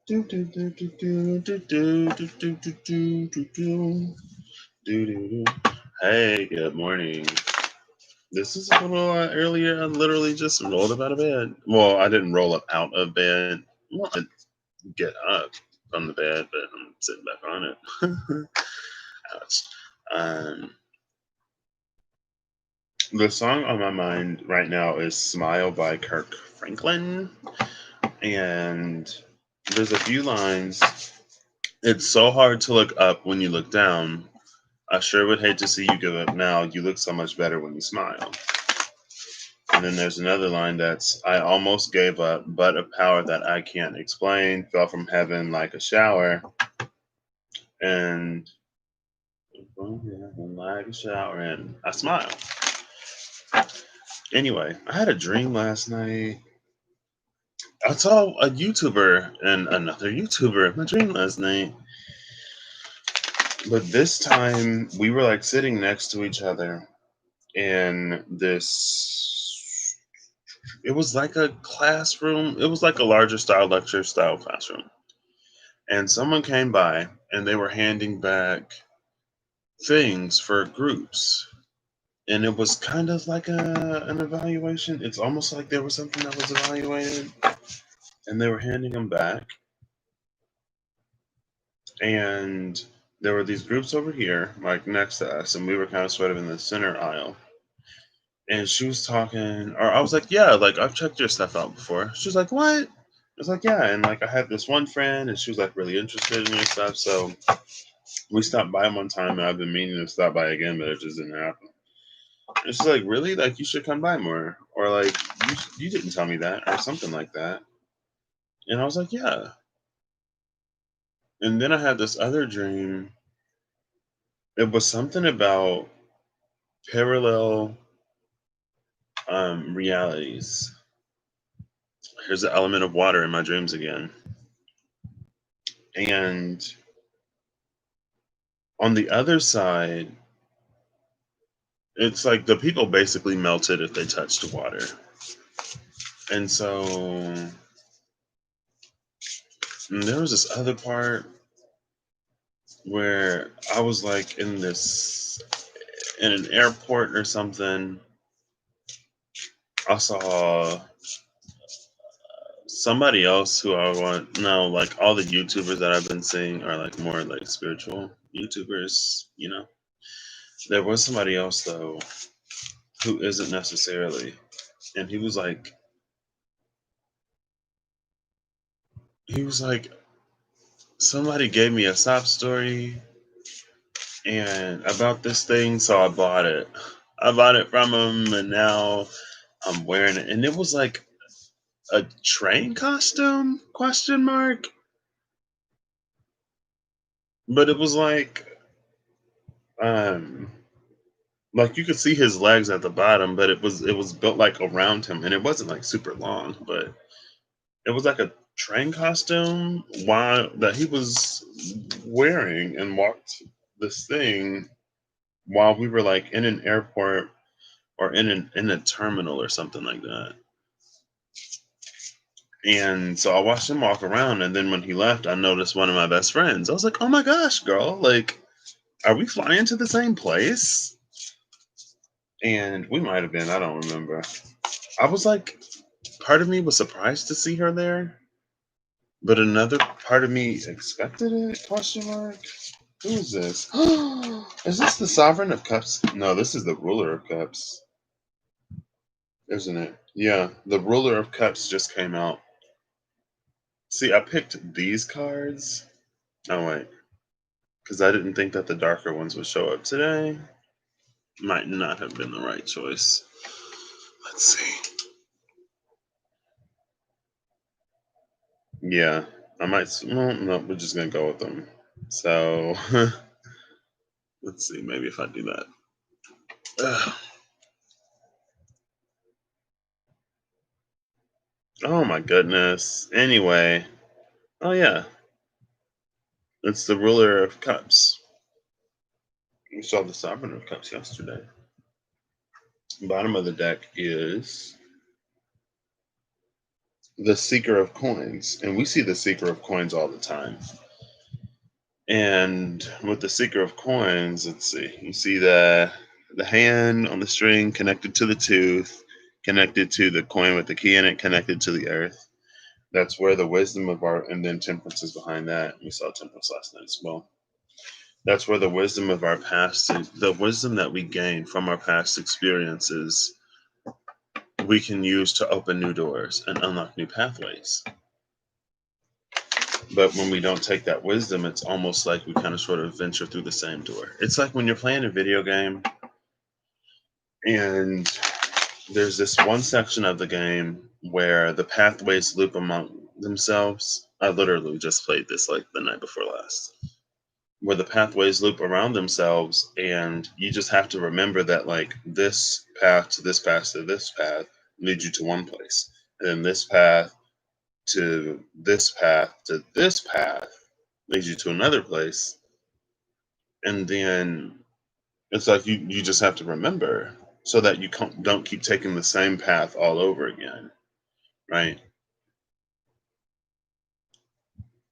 Do, do, do, do, do, do, do, do, do, do, do, do, do. Do, do, do. Hey, good morning. This is a little earlier. I literally just rolled up out of bed. Well, I didn't roll up out of bed. Well, I get up from the bed, but I'm sitting back on it. Ouch. Um, the song on my mind right now is "Smile" by Kirk Franklin, and there's a few lines. It's so hard to look up when you look down. I sure would hate to see you give up now. You look so much better when you smile. And then there's another line that's I almost gave up, but a power that I can't explain fell from heaven like a shower. And like a shower, and I smile. Anyway, I had a dream last night. I saw a YouTuber and another YouTuber in my dream last night. But this time we were like sitting next to each other in this, it was like a classroom. It was like a larger style lecture style classroom. And someone came by and they were handing back things for groups. And it was kind of like an evaluation. It's almost like there was something that was evaluated and they were handing them back. And there were these groups over here, like next to us, and we were kind of sort of in the center aisle. And she was talking, or I was like, yeah, like I've checked your stuff out before. She was like, what? I was like, yeah. And like I had this one friend and she was like really interested in your stuff. So we stopped by one time and I've been meaning to stop by again, but it just didn't happen. And she's like, really? Like you should come by more. Or like, you didn't tell me that, or something like that. And I was like, yeah. And then I had this other dream. It was something about parallel realities. Here's the element of water in my dreams again. And on the other side, it's like the people basically melted if they touched the water. And so and there was this other part where I was like in an airport or something. I saw somebody else who I want no, like all the YouTubers that I've been seeing are like more like spiritual YouTubers. There was somebody else though who isn't necessarily. And he was like somebody gave me a sob story and about this thing, so I bought it. I bought it from him and now I'm wearing it. And it was like a train costume question mark, but it was um like you could see his legs at the bottom, but it was built like around him and it wasn't like super long, but it was like a train costume while that he was wearing and walked this thing while we were like in an airport or in a terminal or something like that. And so I watched him walk around, and then when he left, I noticed one of my best friends. I was like, "Oh my gosh, girl! Like, are we flying to the same place?" And we might have been. I don't remember. I was like, part of me was surprised to see her there, but another part of me expected it? Question mark. Who is this? Is this the Sovereign of Cups? No, this is the Ruler of Cups, isn't it? Yeah, the Ruler of Cups just came out. See, I picked these cards. Oh wait, because I didn't think that the darker ones would show up today. Might not have been the right choice. Let's see. Yeah, I might. Well, no, we're just gonna go with them. So let's see. Maybe if I do that. Ugh. Oh my goodness. Anyway. Oh yeah, it's the Ruler of Cups. We saw the Sovereign of Cups yesterday. Bottom of the deck is the Seeker of Coins, and we see the Seeker of Coins all the time. And with the Seeker of Coins, let's see, you see the hand on the string connected to the tooth, connected to the coin with the key in it, connected to the earth. That's where the wisdom of our, and then temperance is behind that. We saw temperance last night as well. That's where the wisdom of our past, the wisdom that we gain from our past experiences, we can use to open new doors and unlock new pathways. But when we don't take that wisdom, it's almost like we kind of sort of venture through the same door. It's like when you're playing a video game and there's this one section of the game where the pathways loop among themselves. I literally just played this like the night before last, where the pathways loop around themselves, and you just have to remember that like this path to this path to this path leads you to one place, and then this path to this path to this path leads you to another place, and then it's like you just have to remember so that you don't keep taking the same path all over again, right?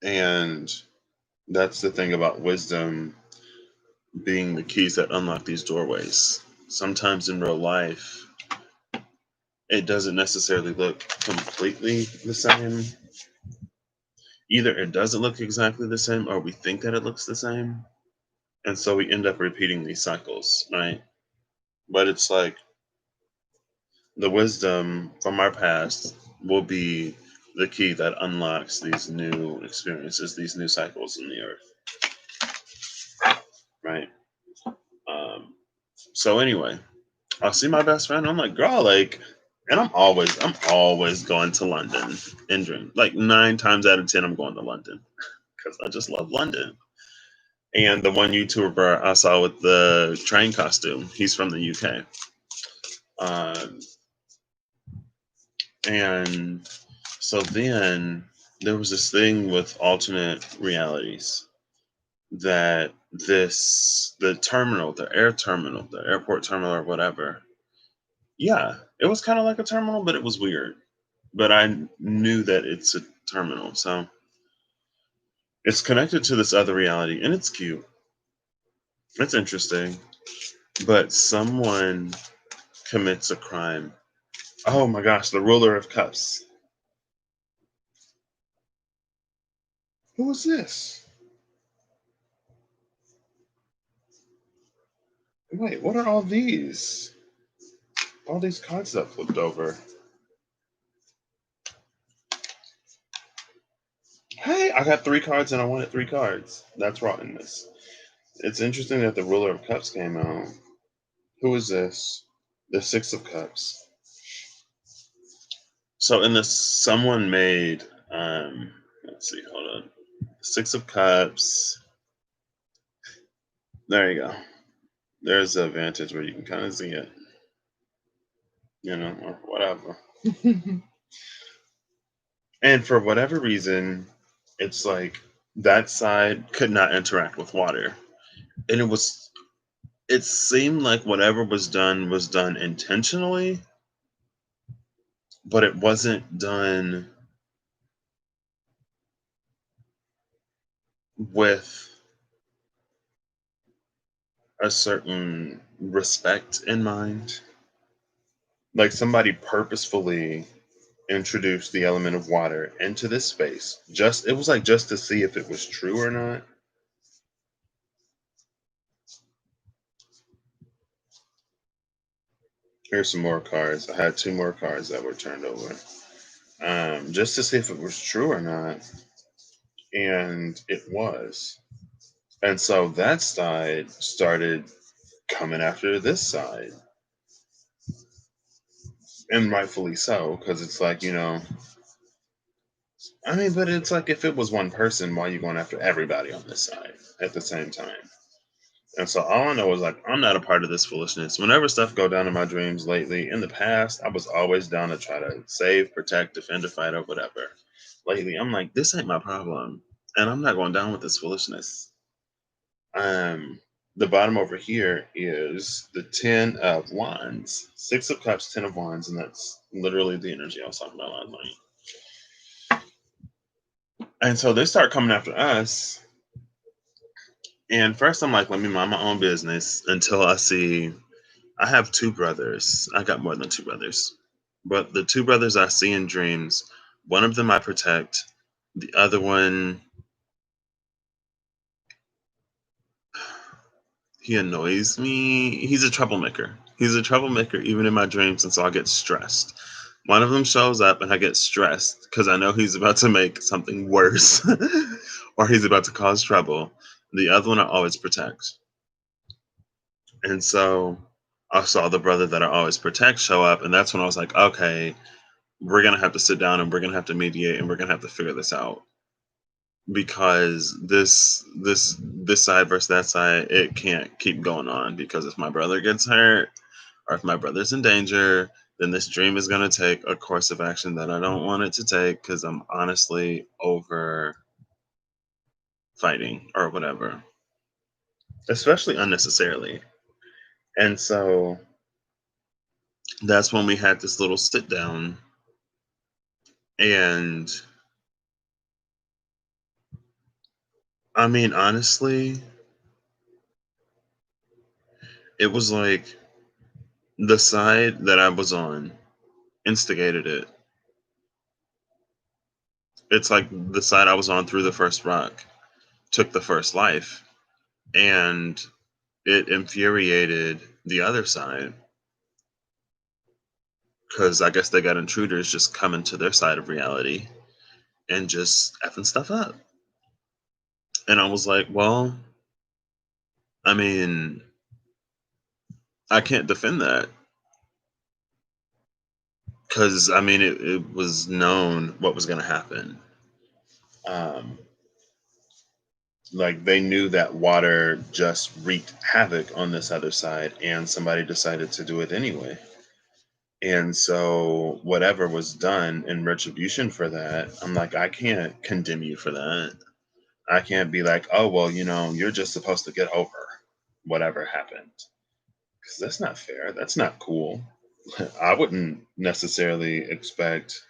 And that's the thing about wisdom being the keys that unlock these doorways. Sometimes in real life, it doesn't necessarily look completely the same. Either it doesn't look exactly the same or we think that it looks the same. And so we end up repeating these cycles, right? But it's like the wisdom from our past will be the key that unlocks these new experiences, these new cycles in the earth, right? Um, so anyway, I'll see my best friend. I'm like, girl, like, and I'm always going to London and drink. Like 9 times out of 10, I'm going to London because I just love London. And the one YouTuber I saw with the train costume, he's from the UK. Um, and so then there was this thing with alternate realities that the terminal, the air terminal, the airport terminal or whatever. Yeah, it was kind of like a terminal, but it was weird. But I knew that it's a terminal, so it's connected to this other reality, and it's cute. It's interesting, but someone commits a crime. Oh my gosh, the ruler of cups. Who is this? Wait, what are all these? All these cards that flipped over. Hey, I got 3 cards and I wanted 3 cards. That's rottenness. It's interesting that the ruler of cups came out. Who is this? The Six of Cups. So in this, someone made. Let's see. Hold on. Six of Cups. There you go. There's a vantage where you can kind of see it, or whatever. And for whatever reason, it's like that side could not interact with water, and It seemed like whatever was done intentionally, but it wasn't done with a certain respect in mind. Like somebody purposefully introduced the element of water into this space. It was like just to see if it was true or not. Here's some more cards. I had 2 more cards that were turned over. Just to see if it was true or not. And it was. And so that side started coming after this side. And rightfully so, because it's like, I mean, but it's like if it was one person, why are you going after everybody on this side at the same time? And so all I know is like I'm not a part of this foolishness. Whenever stuff go down in my dreams lately, in the past, I was always down to try to save, protect, defend, or fight, or whatever. Lately, I'm like, this ain't my problem, and I'm not going down with this foolishness. Um, the bottom over here is the Ten of Wands, Six of Cups, Ten of Wands, and that's literally the energy I was talking about last night. And so they start coming after us. And first, I'm like, let me mind my own business until I see. I have two brothers. I got more than two brothers. But the two brothers I see in dreams, one of them I protect, the other one, he annoys me. He's a troublemaker. He's a troublemaker even in my dreams, and so I get stressed. One of them shows up and I get stressed because I know he's about to make something worse or he's about to cause trouble. The other one I always protect. And so I saw the brother that I always protect show up, and that's when I was like, okay, we're gonna have to sit down and we're gonna have to mediate and we're gonna have to figure this out because this side versus that side, it can't keep going on because if my brother gets hurt or if my brother's in danger, then this dream is gonna take a course of action that I don't want it to take because I'm honestly over fighting or whatever, especially unnecessarily. And so that's when we had this little sit down and I mean, honestly, it was like the side that I was on instigated it. It's like the side I was on through the first rock took the first life, and it infuriated the other side because I guess they got intruders just coming to their side of reality and just effing stuff up. And I was like, well, I mean, I can't defend that because I mean, it was known what was going to happen. Um, like they knew that water just wreaked havoc on this other side and somebody decided to do it anyway, and so whatever was done in retribution for that, I'm like, I can't condemn you for that. I can't be like, oh well, you're just supposed to get over whatever happened, because that's not fair, that's not cool. I wouldn't necessarily expect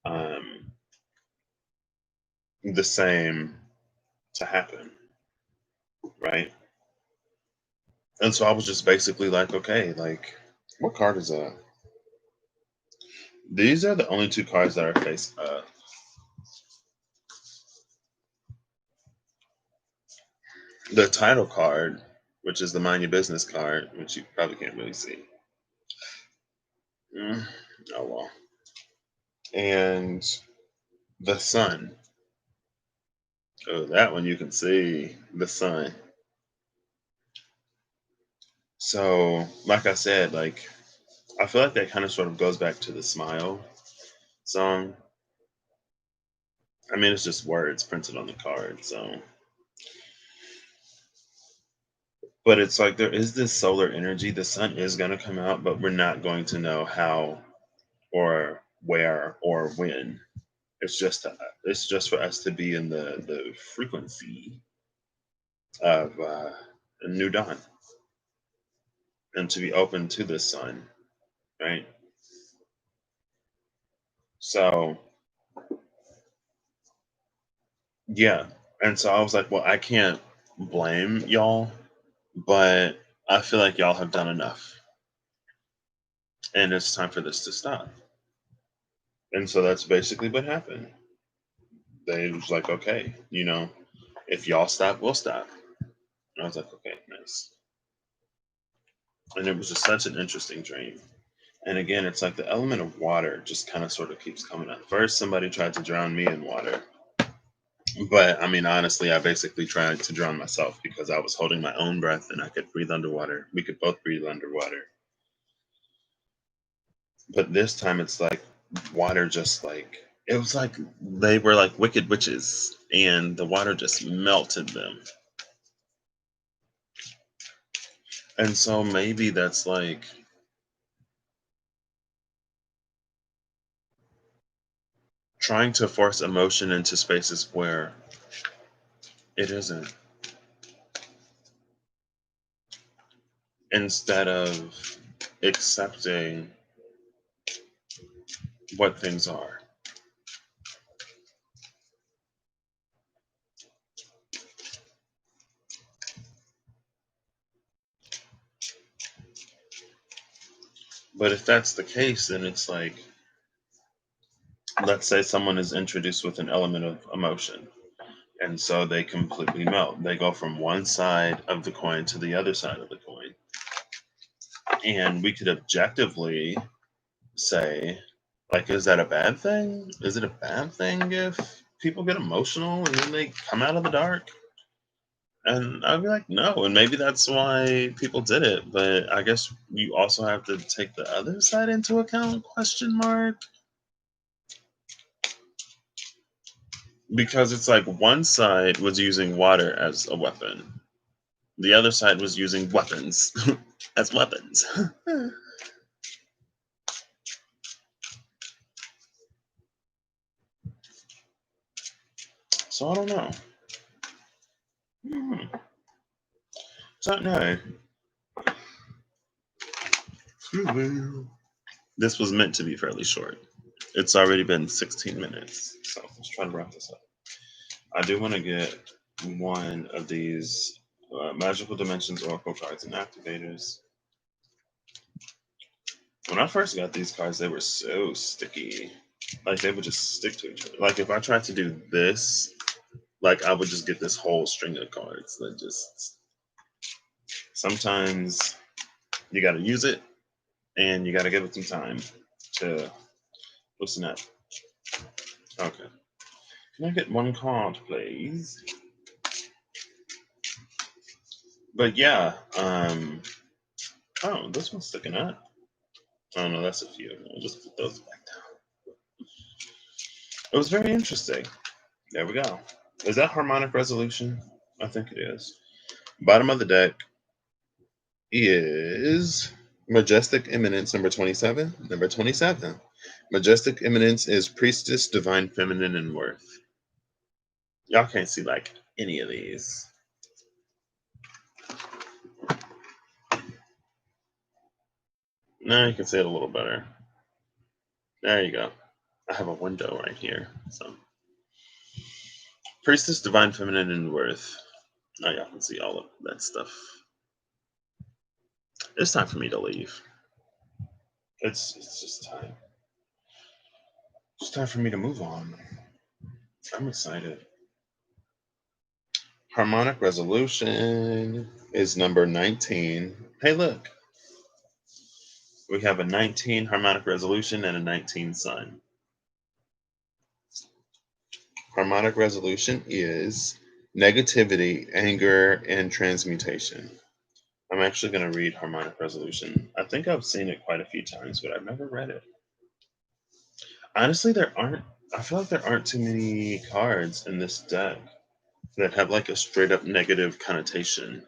um, the same to happen, right? And so I was just basically like, okay, like, what card is that? These are the only two cards that are face up. The title card, which is the mind your business card, which you probably can't really see. Mm, oh well. And the sun. Oh, that one you can see. The sun. So, like I said, like I feel like that kind of sort of goes back to the smile song. I mean, it's just words printed on the card, so but it's like there is this solar energy. The sun is going to come out, but we're not going to know how or where or when. It's just for us to be in the frequency of a new dawn and to be open to the sun, right? So yeah, and so I was like, well, I can't blame y'all, but I feel like y'all have done enough, and it's time for this to stop. And so that's basically what happened. They was like, okay, if y'all stop, we'll stop. And I was like, okay, nice. And it was just such an interesting dream. And again, it's like the element of water just kind of sort of keeps coming up. First, somebody tried to drown me in water. But I mean, honestly, I basically tried to drown myself because I was holding my own breath and I could breathe underwater. We could both breathe underwater. But this time it's like water just like, it was like they were like wicked witches and the water just melted them. And so maybe that's like trying to force emotion into spaces where it isn't, instead of accepting what things are. But if that's the case, then it's like, let's say someone is introduced with an element of emotion, and so they completely melt. They go from one side of the coin to the other side of the coin. And we could objectively say, like, is that a bad thing? Is it a bad thing if people get emotional and then they come out of the dark? And I'd be like, no. And maybe that's why people did it. But I guess you also have to take the other side into account, question mark. Because it's like one side was using water as a weapon. The other side was using weapons as weapons. So I don't know. Hmm. So no. This was meant to be fairly short. It's already been 16 minutes, so let's try to wrap this up. I do want to get one of these Magical Dimensions Oracle cards and activators. When I first got these cards, they were so sticky. Like, they would just stick to each other. Like, if I tried to do this, like, I would just get this whole string of cards that just. Sometimes you got to use it, and you got to give it some time to loosen up. Okay. Can I get one card, please? But yeah, oh, this one's sticking up. Oh no, that's a few. I'll just put those back down. It was very interesting. There we go. Is that harmonic resolution? I think it is. Bottom of the deck is Majestic Eminence number 27. Number 27. Majestic Eminence is Priestess, Divine Feminine, and Worth. Y'all can't see like any of these. Now you can see it a little better. There you go. I have a window right here. So Priestess, Divine Feminine, and Worth. Now y'all can see all of that stuff. It's time for me to leave. It's just time. It's time for me to move on. I'm excited. Harmonic resolution is number 19. Hey, look. We have a 19 harmonic resolution and a 19 sun. Harmonic resolution is negativity, anger, and transmutation. I'm actually going to read harmonic resolution. I think I've seen it quite a few times, but I've never read it. Honestly, I feel like there aren't too many cards in this deck that have like a straight up negative connotation.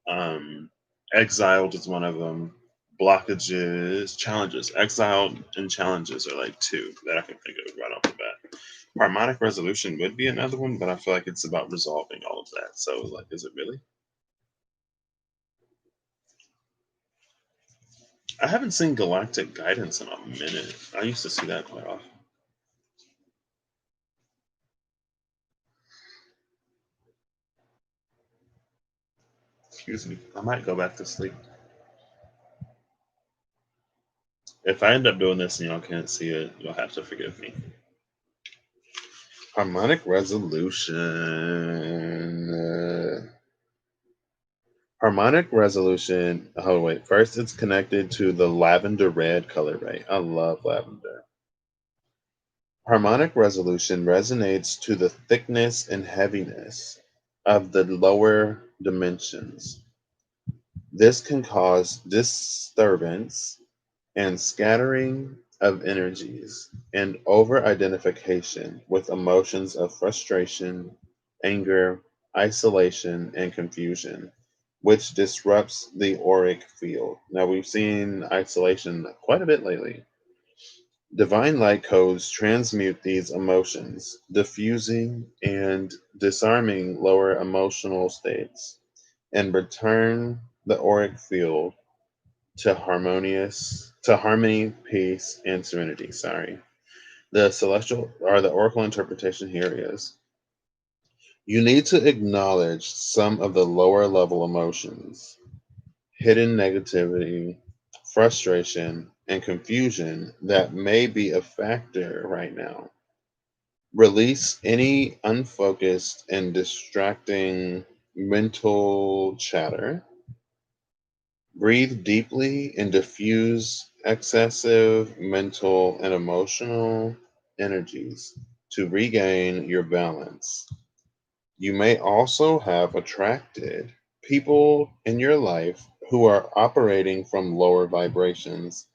Um, Exiled is one of them. Blockages, challenges. Exiled and challenges are like two that I can think of right off the bat. Harmonic resolution would be another one, but I feel like it's about resolving all of that. So, like, is it really? I haven't seen Galactic Guidance in a minute. I used to see that quite often. Excuse me. I might go back to sleep. If I end up doing this and y'all can't see it, you'll have to forgive me. Harmonic resolution. Harmonic resolution. Oh, wait. First, it's connected to the lavender red color, right? I love lavender. Harmonic resolution resonates to the thickness and heaviness of the lower dimensions. This can cause disturbance and scattering of energies and over identification with emotions of frustration, anger, isolation, and confusion, which disrupts the auric field. Now, we've seen isolation quite a bit lately. Divine light codes transmute these emotions, diffusing and disarming lower emotional states, and return the auric field to harmony, peace, and serenity. Sorry. The celestial or the oracle interpretation here is you need to acknowledge some of the lower level emotions, hidden negativity, frustration, and confusion that may be a factor right now. Release any unfocused and distracting mental chatter. Breathe deeply and diffuse excessive mental and emotional energies to regain your balance. You may also have attracted people in your life who are operating from lower vibrations,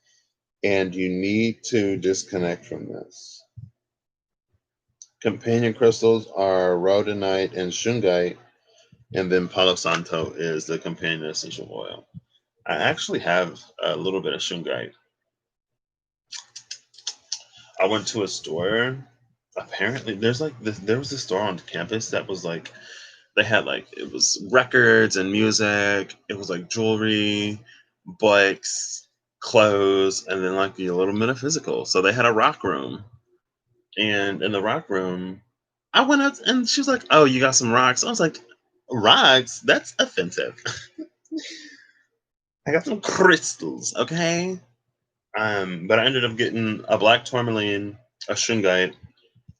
and you need to disconnect from this. Companion crystals are rhodonite and shungite, and then Palo Santo is the companion essential oil. I actually have a little bit of shungite. I went to a store. Apparently, there was this store on campus that was like they had like it was records and music. It was like jewelry, bikes, clothes, and then like a little metaphysical. So they had a rock room, and in the rock room, I went out and she was like, "Oh, you got some rocks?" I was like, "Rocks? That's offensive." I got some crystals, okay? But I ended up getting a black tourmaline, a shungite,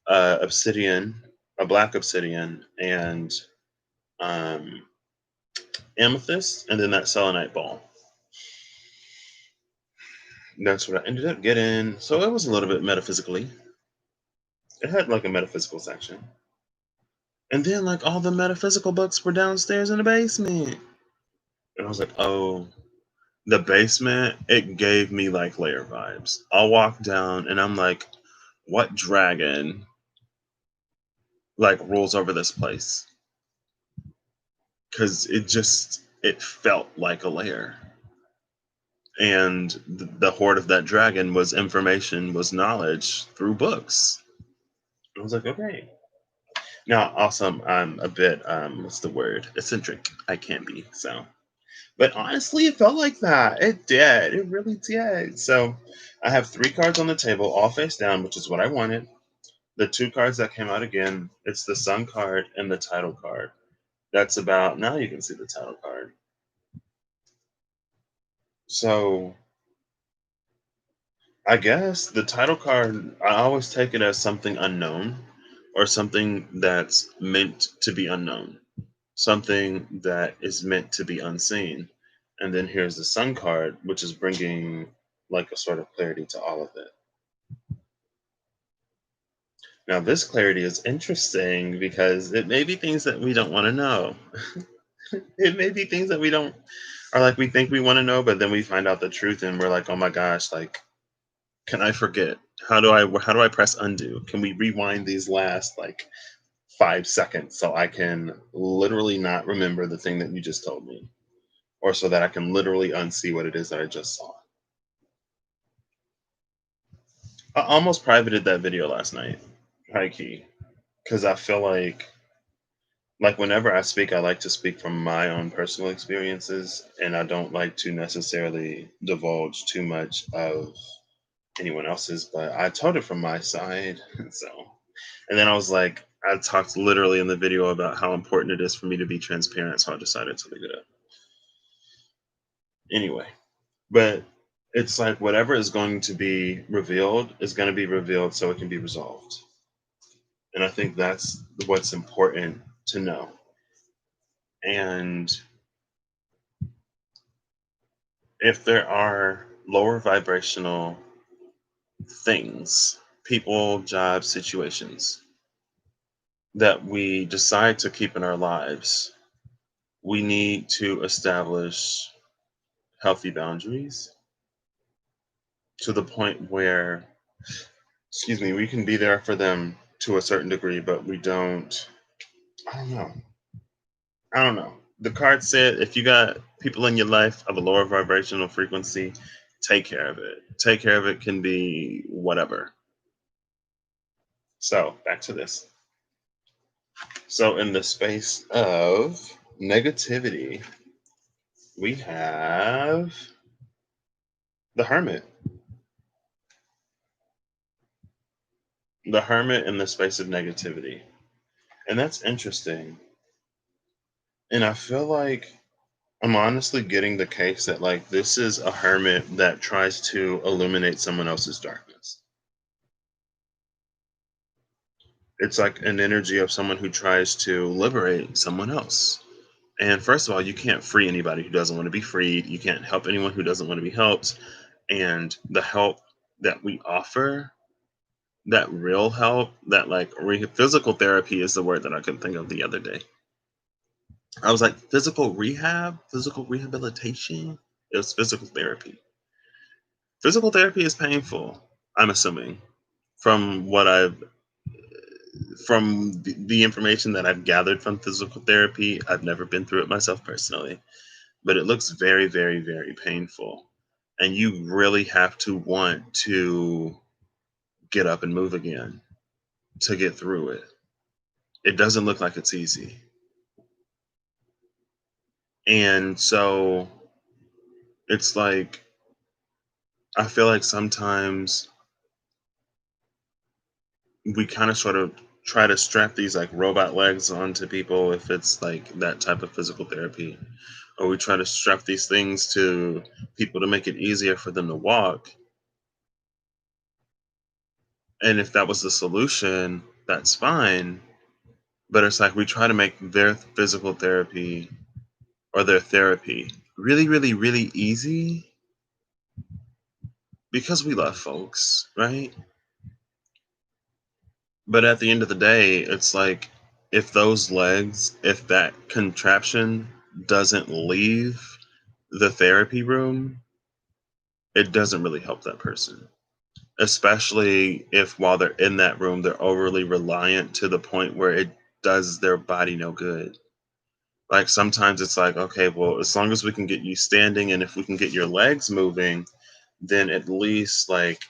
obsidian, a black obsidian, and um, amethyst, and then that selenite ball. That's what I ended up getting. So it was a little bit metaphysically. It had like a metaphysical section. And then like all the metaphysical books were downstairs in the basement. And I was like, oh, the basement, it gave me like layer vibes. I'll walk down and I'm like, what dragon like rules over this place? Because it felt like a layer. And the hoard of that dragon was information, was knowledge through books. I was like, okay. Now, also, I'm a bit, what's the word? Eccentric. I can be, so. But honestly, it felt like that. It did. It really did. So I have three cards on the table, all face down, which is what I wanted. The two cards that came out again, it's the Sun card and the title card. That's about, now you can see the title card. So I guess the title card, I always take it as something unknown or something that's meant to be unknown, something that is meant to be unseen. And then here's the Sun card, which is bringing like a sort of clarity to all of it. Now, this clarity is interesting because it may be things that we don't want to know. It may be things that we don't, or like we think we want to know, but then we find out the truth and we're like, oh my gosh, like can I forget? How do I press undo? Can we rewind these last like 5 seconds so I can literally not remember the thing that you just told me, or so that I can literally unsee what it is that I just saw? I almost privated that video last night, high key, because I feel like whenever I speak, I like to speak from my own personal experiences, and I don't like to necessarily divulge too much of anyone else's. But I told it from my side, so. And then I was like, I talked literally in the video about how important it is for me to be transparent, so I decided to leave it up. Anyway, but it's like whatever is going to be revealed is going to be revealed so it can be resolved. And I think that's what's important to know. And if there are lower vibrational things, people, jobs, situations that we decide to keep in our lives, we need to establish healthy boundaries to the point where, excuse me, we can be there for them to a certain degree, but we don't. I don't know. I don't know. The card said if you got people in your life of a lower vibrational frequency, take care of it. Take care of it can be whatever. So back to this. So in the space of negativity, we have the Hermit. The Hermit in the space of negativity. And that's interesting. And I feel like I'm honestly getting the case that like this is a hermit that tries to illuminate someone else's darkness. It's like an energy of someone who tries to liberate someone else. And first of all, you can't free anybody who doesn't want to be freed. You can't help anyone who doesn't want to be helped. And the help that we offer, that real help, that like physical therapy is the word that I couldn't think of the other day. I was like, physical rehab, physical rehabilitation. It was physical therapy. Physical therapy is painful, I'm assuming, from what I've from the information that I've gathered from physical therapy. I've never been through it myself personally, but it looks very, very, very painful. And you really have to want to get up and move again to get through it. It doesn't look like it's easy. And so it's like, I feel like sometimes we kind of sort of try to strap these like robot legs onto people if it's like that type of physical therapy, or we try to strap these things to people to make it easier for them to walk. And if that was the solution, that's fine. But it's like we try to make their physical therapy or their therapy really, really, really easy because we love folks, right? But at the end of the day, it's like if those legs, if that contraption doesn't leave the therapy room, it doesn't really help that person. Especially if while they're in that room, they're overly reliant to the point where it does their body no good. Like sometimes it's like, okay, well, as long as we can get you standing and if we can get your legs moving, then at least like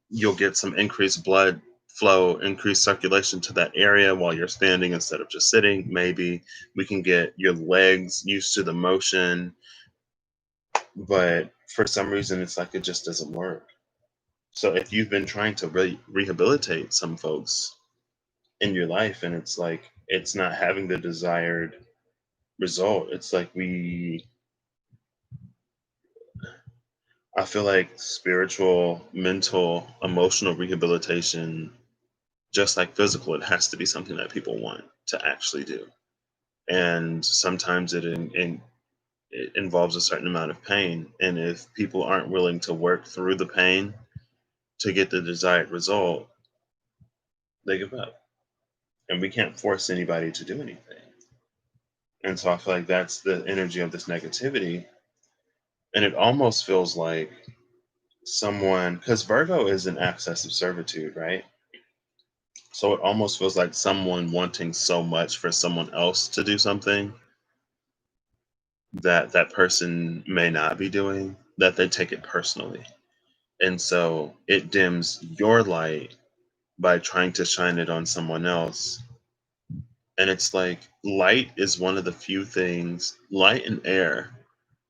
you'll get some increased blood flow, increased circulation to that area while you're standing instead of just sitting. Maybe we can get your legs used to the motion, but for some reason, it's like it just doesn't work. So if you've been trying to rehabilitate some folks in your life and it's like it's not having the desired result, it's like I feel like spiritual, mental, emotional rehabilitation, just like physical, it has to be something that people want to actually do. And sometimes it involves a certain amount of pain. And if people aren't willing to work through the pain to get the desired result, they give up. And we can't force anybody to do anything. And so I feel like that's the energy of this negativity. And it almost feels like someone, because Virgo is an access of servitude, right? So it almost feels like someone wanting so much for someone else to do something that that person may not be doing, that they take it personally. And so it dims your light by trying to shine it on someone else. And it's like light is one of the few things, light and air,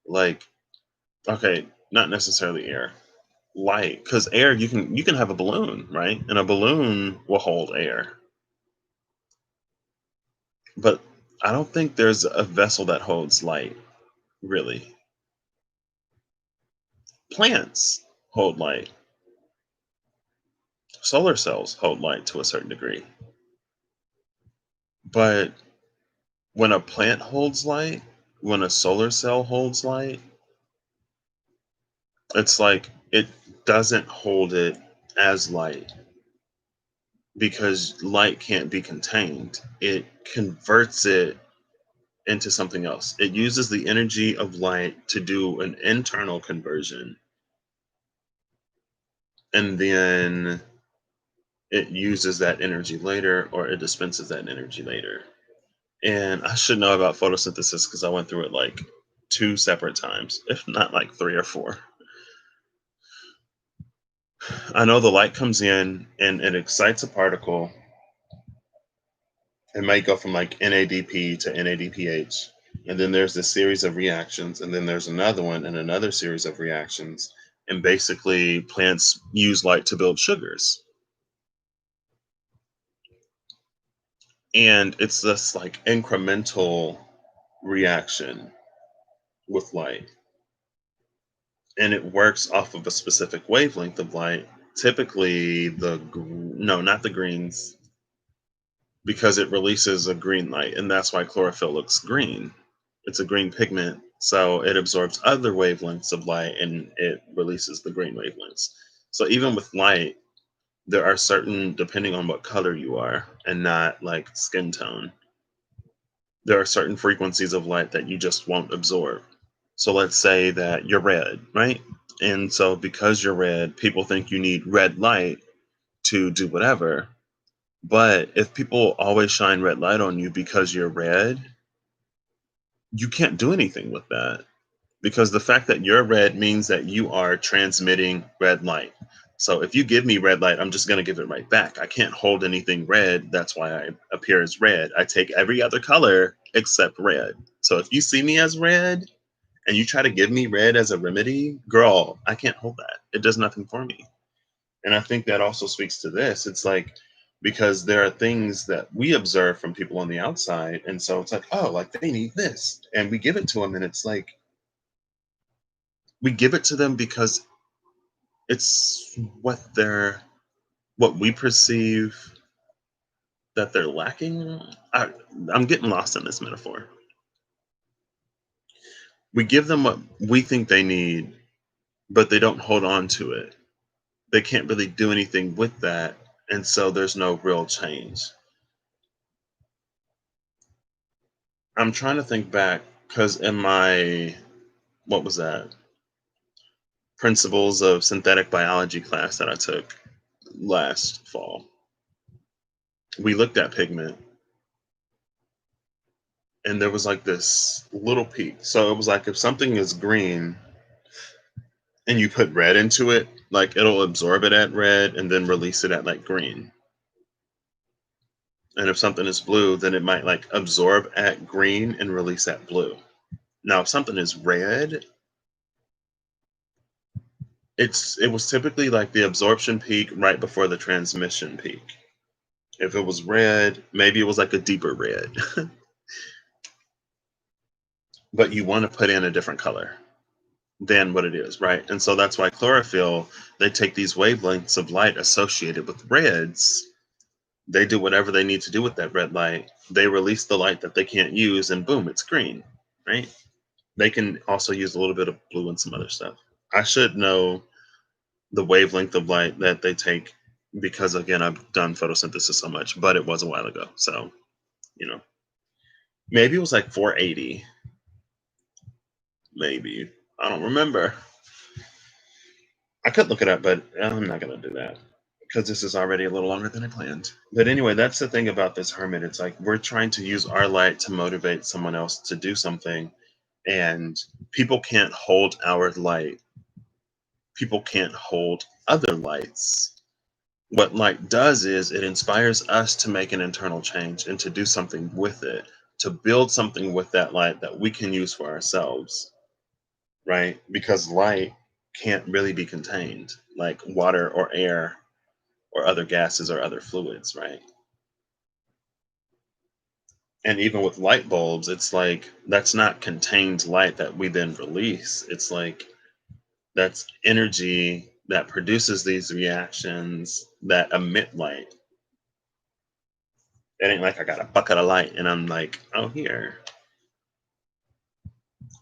like, okay, not necessarily air, light, because air you can have a balloon, right? And a balloon will hold air. But I don't think there's a vessel that holds light, really. Plants hold light. Solar cells hold light to a certain degree. But when a plant holds light, when a solar cell holds light, it's like it doesn't hold it as light because light can't be contained. It converts it into something else. It uses the energy of light to do an internal conversion, and then it uses that energy later or it dispenses that energy later. And I should know about photosynthesis because I went through it like two separate times, if not like three or four. I know the light comes in and it excites a particle. It might go from like NADP to NADPH. And then there's this series of reactions. And then there's another one and another series of reactions. And basically, plants use light to build sugars. And it's this like incremental reaction. with light, and it works off of a specific wavelength of light. Typically, no, not the greens, because it releases a green light, and that's why chlorophyll looks green. It's a green pigment, so it absorbs other wavelengths of light and it releases the green wavelengths. So even with light, there are certain, depending on what color you are and not like skin tone, there are certain frequencies of light that you just won't absorb. So let's say that you're red, right? And so because you're red, people think you need red light to do whatever. But if people always shine red light on you because you're red, you can't do anything with that, because the fact that you're red means that you are transmitting red light. So if you give me red light, I'm just going to give it right back. I can't hold anything red. That's why I appear as red. I take every other color except red. So if you see me as red and you try to give me red as a remedy, girl, I can't hold that. It does nothing for me. And I think that also speaks to this. It's like, because there are things that we observe from people on the outside. And so it's like, oh, like they need this. And we give it to them. And it's like, we give it to them because it's what we perceive that they're lacking. I'm getting lost in this metaphor. We give them what we think they need, but they don't hold on to it. They can't really do anything with that, and so there's no real change. I'm trying to think back, because in my, what was that, principles of synthetic biology class that I took last fall, we looked at pigment, and there was like this little peak. So it was like, if something is green and you put red into it, like it'll absorb it at red and then release it at like green. And if something is blue, then it might like absorb at green and release at blue. Now, if something is red, it was typically like the absorption peak right before the transmission peak. If it was red, maybe it was like a deeper red, but you want to put in a different color than what it is, right? And so that's why chlorophyll, they take these wavelengths of light associated with reds, they do whatever they need to do with that red light. They release the light that they can't use, and boom, it's green, right? They can also use a little bit of blue and some other stuff. I should know the wavelength of light that they take, because again, I've done photosynthesis so much, but it was a while ago. So, you know, maybe it was like 480. Maybe. I don't remember. I could look it up, but I'm not going to do that because this is already a little longer than I planned. But anyway, that's the thing about this hermit. It's like we're trying to use our light to motivate someone else to do something, and people can't hold our light. People can't hold other lights. What light does is it inspires us to make an internal change and to do something with it, to build something with that light that we can use for ourselves, right? Because light can't really be contained like water or air or other gases or other fluids, right? And even with light bulbs, it's like that's not contained light that we then release. It's like that's energy that produces these reactions that emit light. It ain't like I got a bucket of light and I'm like, oh, here.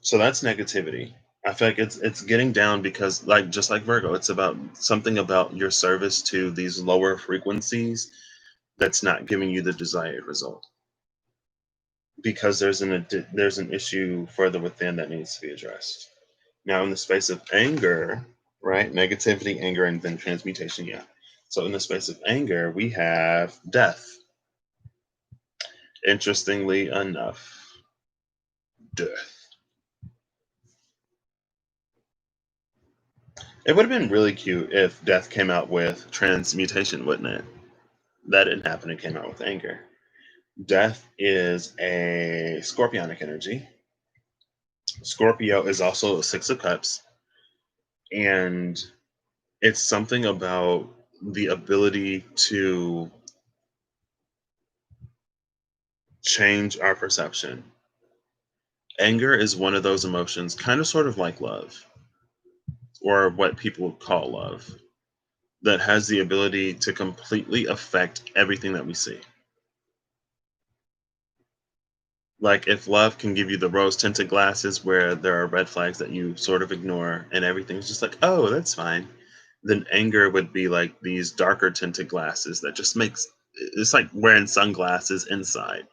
So that's negativity. I feel like it's getting down because, like, just like Virgo, it's about something about your service to these lower frequencies that's not giving you the desired result, because there's an issue further within that needs to be addressed. Now, in the space of anger, right? Negativity, anger, and then transmutation. Yeah. So in the space of anger, we have death. Interestingly enough, death. It would have been really cute if death came out with transmutation, wouldn't it? That didn't happen. It came out with anger. Death is a scorpionic energy. Scorpio is also a Six of Cups, and it's something about the ability to change our perception. Anger is one of those emotions, kind of sort of like love, or what people would call love, that has the ability to completely affect everything that we see. Like if love can give you the rose tinted glasses where there are red flags that you sort of ignore and everything's just like, oh, that's fine. Then anger would be like these darker tinted glasses that just makes it's like wearing sunglasses inside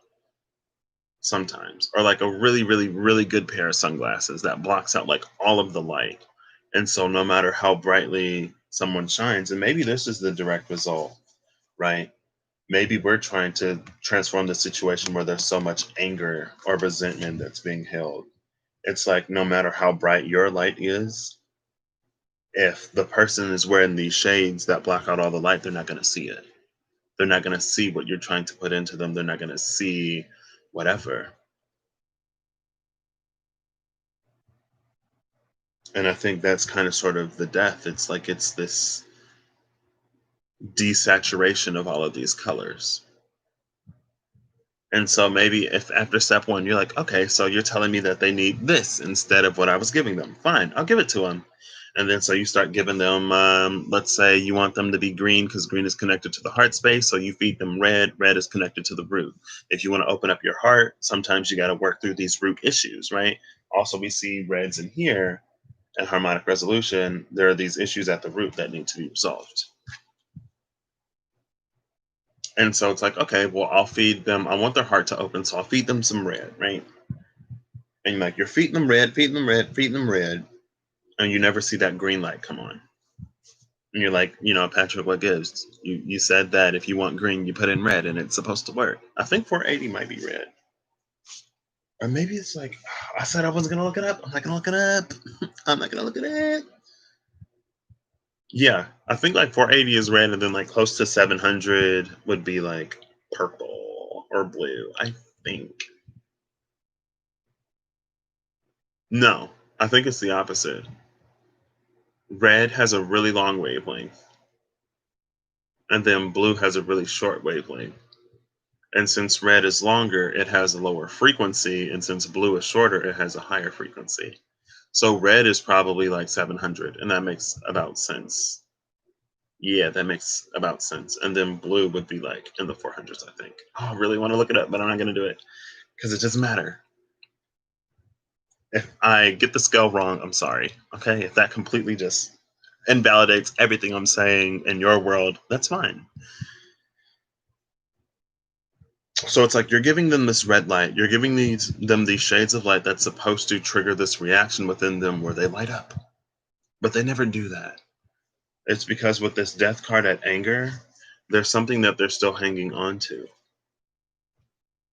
sometimes. Or like a really, really, really good pair of sunglasses that blocks out like all of the light. And so no matter how brightly someone shines, and maybe this is the direct result, right? Maybe we're trying to transform the situation where there's so much anger or resentment that's being held. It's like no matter how bright your light is, if the person is wearing these shades that block out all the light, they're not going to see it. They're not going to see what you're trying to put into them. They're not going to see whatever. And I think that's kind of sort of the death. It's like it's this desaturation of all of these colors. And so maybe if after step one, you're like, okay, so you're telling me that they need this instead of what I was giving them. Fine, I'll give it to them. And then so you start giving them, let's say you want them to be green because green is connected to the heart space. So you feed them red, red is connected to the root. If you want to open up your heart, sometimes you got to work through these root issues, right? Also, we see reds in here and harmonic resolution. There are these issues at the root that need to be resolved. And so it's like, okay, well, I'll feed them. I want their heart to open, so I'll feed them some red, right? And you're like, you're feeding them red, feeding them red, feeding them red, and you never see that green light come on. And you're like, Patrick, what gives? You said that if you want green, you put in red, and it's supposed to work. I think 480 might be red, or maybe it's like I said I wasn't gonna look it up. I'm not gonna look it up. I'm not gonna look it up. Yeah, I think like 480 is red, and then like close to 700 would be like purple or blue. I think. No, I think it's the opposite. Red has a really long wavelength, and then blue has a really short wavelength. And since red is longer, it has a lower frequency, and since blue is shorter, it has a higher frequency. So red is probably like 700, and that makes about sense. Yeah, that makes about sense. And then blue would be like in the 400s, I think. Oh, I really want to look it up, but I'm not going to do it because it doesn't matter. If I get the scale wrong, I'm sorry. Okay, if that completely just invalidates everything I'm saying in your world, that's fine. So it's like you're giving them this red light, you're giving them these shades of light that's supposed to trigger this reaction within them where they light up. But they never do that. It's because with this death card at anger, there's something that they're still hanging on to.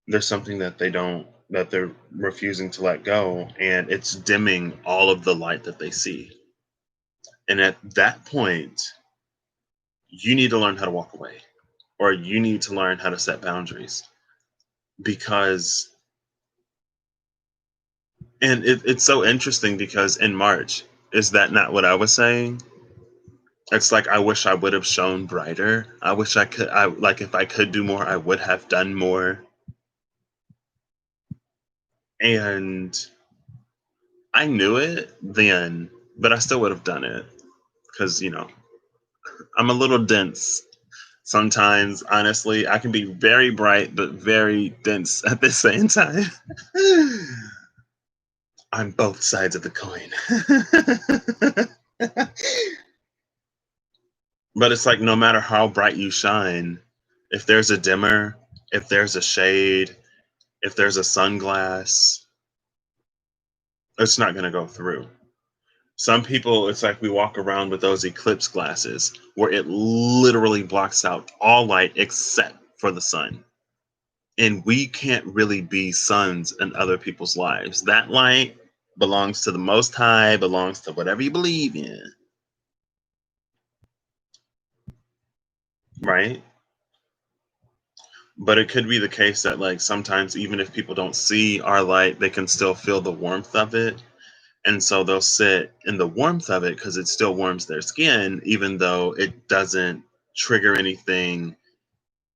There's something that they're refusing to let go, and it's dimming all of the light that they see. And at that point, you need to learn how to walk away, or you need to learn how to set boundaries because it's so interesting because in March, is that not what I was saying? It's like I wish I would have shown brighter. I wish I like if I could do more, I would have done more. And I knew it then, but I still would have done it because, I'm a little dense sometimes. Honestly, I can be very bright, but very dense at the same time. On both sides of the coin. But it's like no matter how bright you shine, if there's a dimmer, if there's a shade, if there's a sunglass, it's not going to go through. Some people, it's like we walk around with those eclipse glasses where it literally blocks out all light except for the sun. And we can't really be suns in other people's lives. That light belongs to the Most High, belongs to whatever you believe in, right? But it could be the case that, like, sometimes even if people don't see our light, they can still feel the warmth of it. And so they'll sit in the warmth of it because it still warms their skin, even though it doesn't trigger anything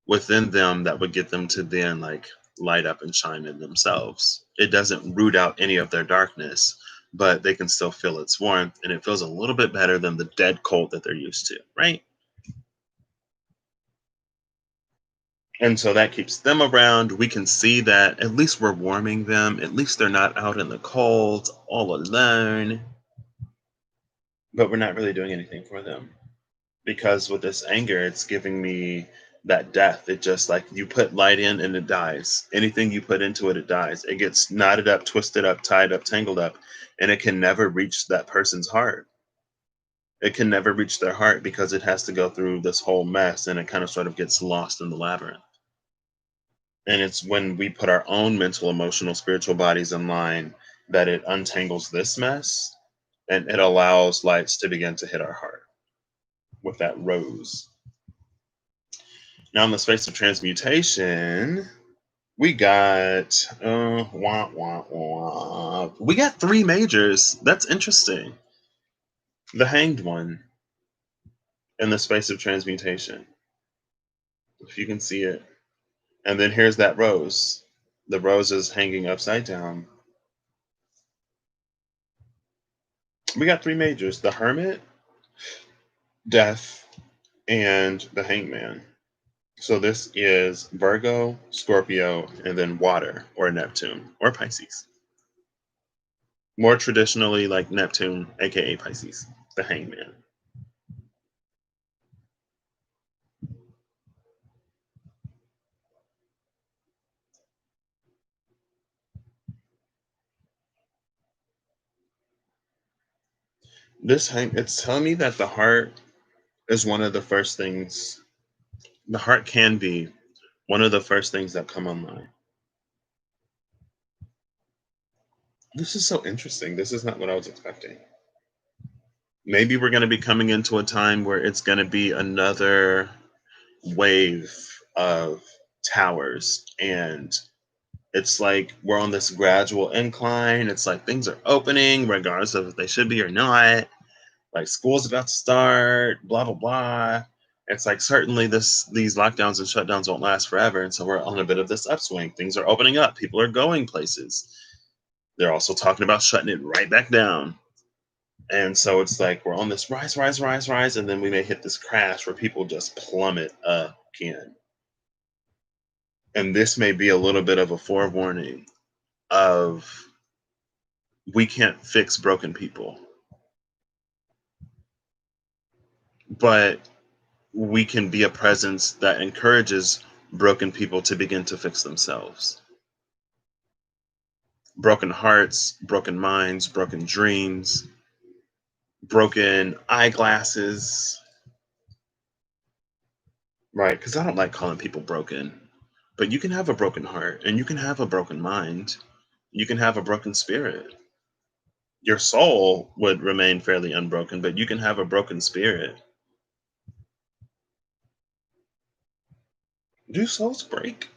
within them that would get them to then, like, light up and shine in themselves. It doesn't root out any of their darkness, but they can still feel its warmth, and it feels a little bit better than the dead cold that they're used to, right? And so that keeps them around. We can see that at least we're warming them. At least they're not out in the cold all alone, but we're not really doing anything for them. Because with this anger, it's giving me that death. It just like you put light in and it dies. Anything you put into it, it dies. It gets knotted up, twisted up, tied up, tangled up, and it can never reach that person's heart. It can never reach their heart because it has to go through this whole mess and it kind of sort of gets lost in the labyrinth. And it's when we put our own mental, emotional, spiritual bodies in line that it untangles this mess and it allows lights to begin to hit our heart with that rose. Now, in the space of transmutation, we got we got three majors. That's interesting. The hanged one in the space of transmutation, if you can see it. And then here's that rose. The rose is hanging upside down. We got three majors: the hermit, death, and the hangman. So this is Virgo, Scorpio, and then water or Neptune or Pisces. More traditionally, like Neptune, aka Pisces, the hangman. It's telling me that the heart is one of the first things, the heart can be one of the first things that come online. This is so interesting. This is not what I was expecting. Maybe we're going to be coming into a time where it's going to be another wave of towers, and it's like we're on this gradual incline. It's like things are opening regardless of if they should be or not. Like school's about to start, blah blah blah. It's like certainly these lockdowns and shutdowns won't last forever, and so we're on a bit of this upswing. Things are opening up. People are going places. They're also talking about shutting it right back down. And so it's like we're on this rise, rise, rise, rise, and then we may hit this crash where people just plummet again. And this may be a little bit of a forewarning of we can't fix broken people, but we can be a presence that encourages broken people to begin to fix themselves. Broken hearts, broken minds, broken dreams, broken eyeglasses, right? Because I don't like calling people broken, but you can have a broken heart and you can have a broken mind. You can have a broken spirit. Your soul would remain fairly unbroken, but you can have a broken spirit. Do souls break?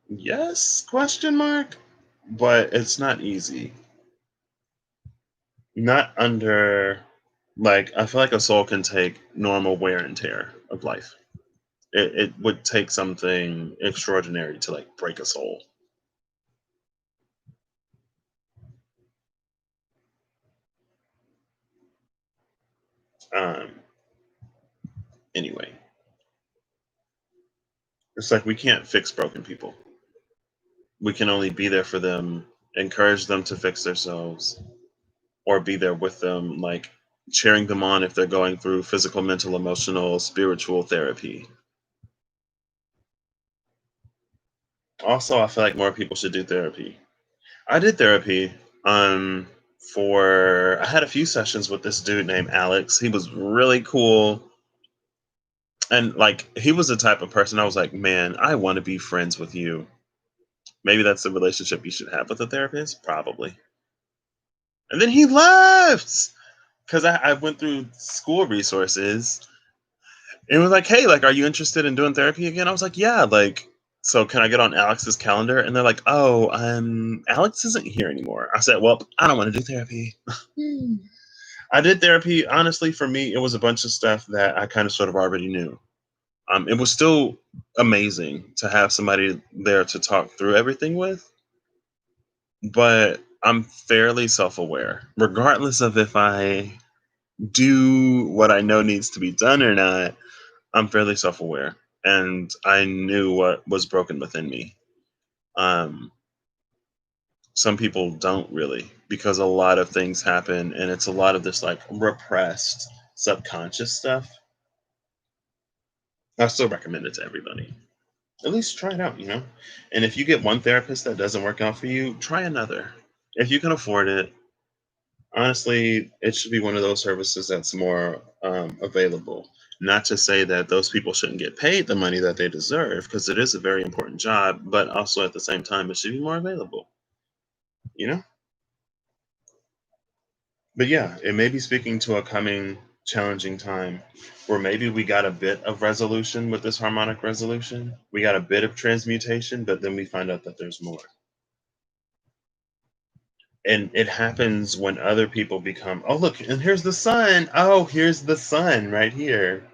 Yes, question mark. But it's not easy. Not under, like, I feel like a soul can take normal wear and tear of life. It would take something extraordinary to like break a soul. Um, anyway, it's like we can't fix broken people. We can only be there for them, encourage them to fix themselves, or be there with them, like cheering them on if they're going through physical, mental, emotional, spiritual therapy. Also, I feel like more people should do therapy. I did therapy um for I had a few sessions with this dude named Alex. He was really cool. And like he was the type of person I was like, man, I want to be friends with you. Maybe that's the relationship you should have with a therapist, probably. And then he left because I went through school resources. It was like, hey, like, are you interested in doing therapy again? I was like, yeah, like, so can I get on Alex's calendar? And they're like, oh, Alex isn't here anymore. I said, well, I don't want to do therapy. I did therapy. Honestly, for me, it was a bunch of stuff that I kind of sort of already knew. It was still amazing to have somebody there to talk through everything with, but I'm fairly self-aware, regardless of if I do what I know needs to be done or not. I'm fairly self-aware, and I knew what was broken within me. Um, some people don't really, because a lot of things happen, and it's a lot of this like repressed subconscious stuff. I still recommend it to everybody. At least try it out, you know? And if you get one therapist that doesn't work out for you, try another. If you can afford it, honestly, it should be one of those services that's more available. Not to say that those people shouldn't get paid the money that they deserve, because it is a very important job, but also at the same time, it should be more available, you know? But yeah, it may be speaking to a coming challenging time where maybe we got a bit of resolution with this harmonic resolution. We got a bit of transmutation, but then we find out that there's more. And it happens when other people become, oh, look, and here's the sun. Oh, here's the sun right here.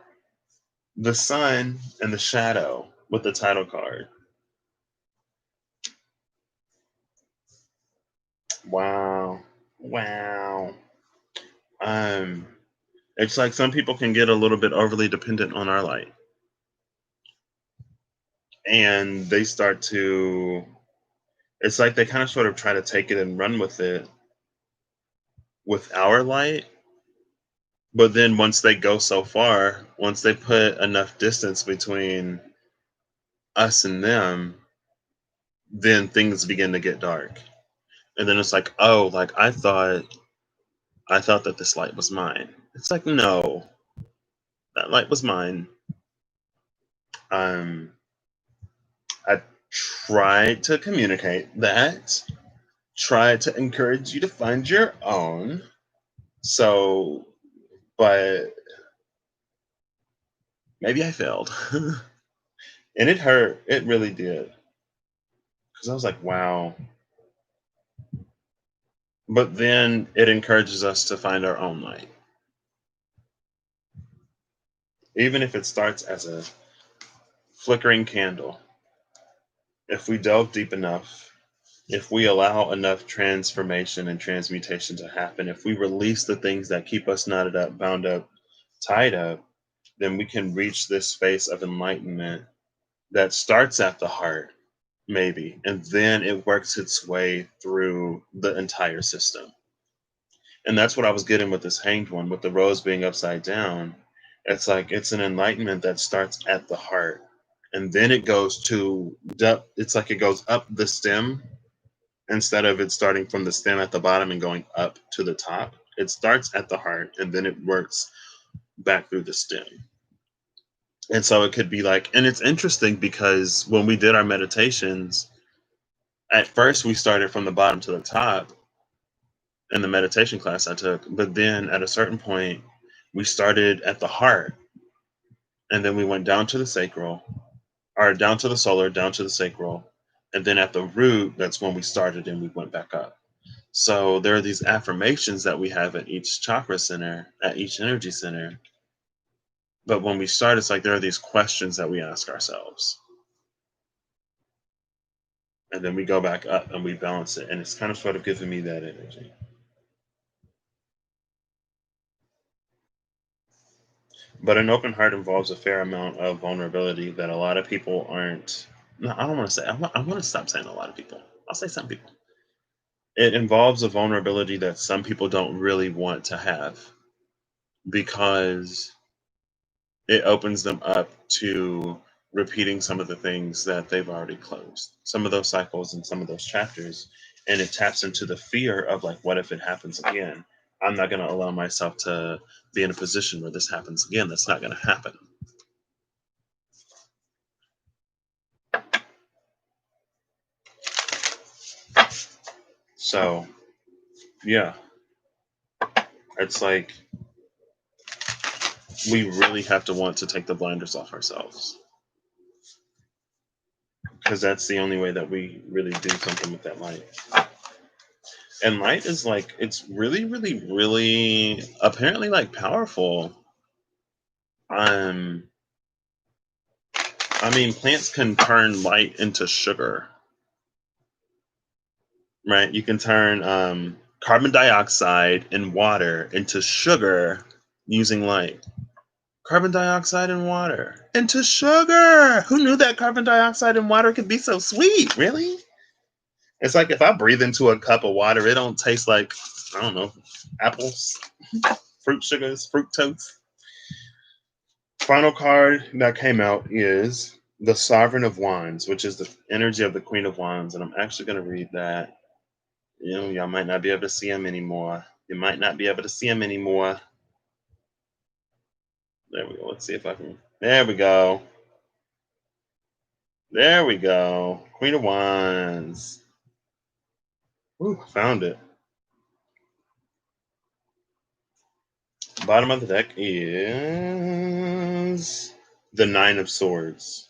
The sun and the shadow with the title card. Wow. Wow. Um, it's like some people can get a little bit overly dependent on our light, and they start to, it's like they kind of sort of try to take it and run with it with our light. But then once they go so far, once they put enough distance between us and them, then things begin to get dark. And then it's like, oh, like I thought that this light was mine. It's like, no, that light was mine. Um, I tried to communicate that, tried to encourage you to find your own. So, but maybe I failed. And it hurt. It really did. Because I was like, wow. But then it encourages us to find our own light. Even if it starts as a flickering candle, if we delve deep enough, if we allow enough transformation and transmutation to happen, if we release the things that keep us knotted up, bound up, tied up, then we can reach this space of enlightenment that starts at the heart, maybe, and then it works its way through the entire system. And that's what I was getting with this hanged one, with the rose being upside down. It's like it's an enlightenment that starts at the heart. And then it goes to depth. It's like it goes up the stem instead of it starting from the stem at the bottom and going up to the top. It starts at the heart and then it works back through the stem. And so it could be like, and it's interesting because when we did our meditations, at first we started from the bottom to the top in the meditation class I took, but then at a certain point, we started at the heart and then we went down to the sacral, or down to the solar, down to the sacral. And then at the root, that's when we started and we went back up. So there are these affirmations that we have at each chakra center, at each energy center. But when we start, it's like there are these questions that we ask ourselves. And then we go back up and we balance it. And it's kind of sort of giving me that energy. But an open heart involves a fair amount of vulnerability that a lot of people aren't. No, I don't want to say. I want to stop saying a lot of people. I'll say some people. It involves a vulnerability that some people don't really want to have because it opens them up to repeating some of the things that they've already closed, some of those cycles and some of those chapters. And it taps into the fear of like, what if it happens again? I'm not going to allow myself to be in a position where this happens again. That's not going to happen. So, yeah, it's like we really have to want to take the blinders off ourselves because that's the only way that we really do something with that light. And light is like, it's really, really, really apparently like powerful. Um, I mean, plants can turn light into sugar, right? You can turn carbon dioxide and water into sugar using light. Carbon dioxide and water into sugar. Who knew that carbon dioxide and water could be so sweet? Really? It's like if I breathe into a cup of water, it don't taste like, I don't know, apples, fruit sugars, fructose. Final card that came out is the Sovereign of Wands, which is the energy of the Queen of Wands. And I'm actually going to read that. You know, y'all might not be able to see him anymore. You might not be able to see him anymore. There we go. Let's see if I can. There we go. There we go. Queen of Wands. Ooh, found it. Bottom of the deck is the Nine of Swords.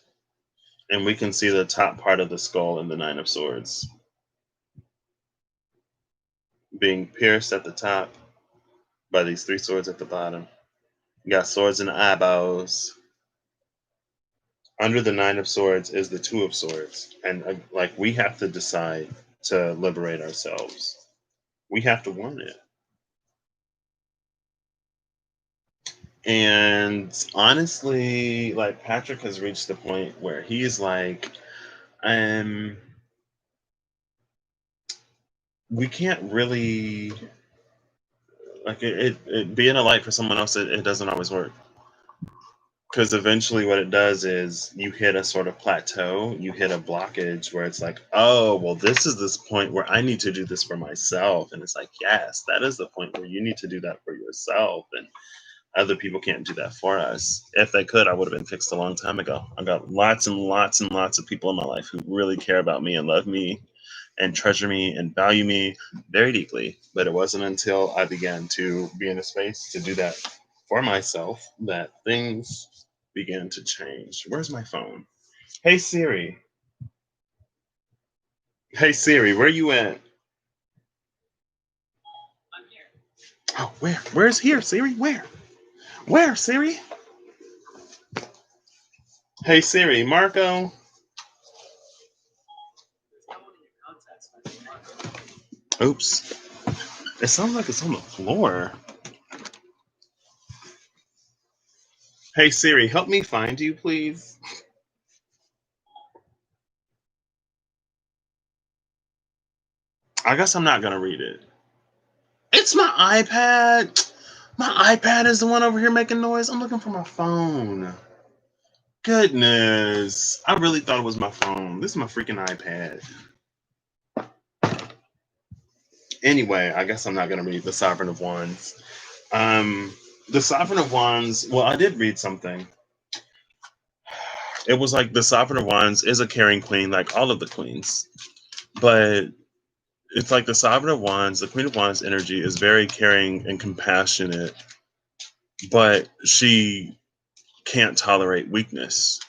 And we can see the top part of the skull in the Nine of Swords being pierced at the top by these three swords at the bottom. You got swords in the eyeballs. Under the Nine of Swords is the Two of Swords. And like we have to decide to liberate ourselves. We have to want it. And honestly, like Patrick has reached the point where he's like, um, we can't really like it being a light for someone else. It doesn't always work because eventually, what it does is you hit a sort of plateau. You hit a blockage where it's like, oh, well, this is this point where I need to do this for myself, and it's like, yes, that is the point where you need to do that for yourself, and other people can't do that for us. If they could, I would have been fixed a long time ago. I've got lots and lots and lots of people in my life who really care about me and love me and treasure me and value me very deeply. But it wasn't until I began to be in a space to do that for myself that things began to change. Where's my phone? Hey Siri. Hey Siri, where you at? Oh, where? Where's here, Siri? Where? Where, Siri? Hey Siri, Marco. Oops. It sounds like it's on the floor. Hey Siri, help me find you, please. I guess I'm not gonna read it. It's my iPad. My iPad is the one over here making noise. I'm looking for my phone. Goodness. I really thought it was my phone. This is my freaking iPad. Anyway, I guess I'm not gonna read the Sovereign of Wands. The Sovereign of Wands, well, I did read something. It was like the Sovereign of Wands is a caring queen, like all of the queens. But it's like the Sovereign of Wands, the Queen of Wands energy is very caring and compassionate, but she can't tolerate weakness.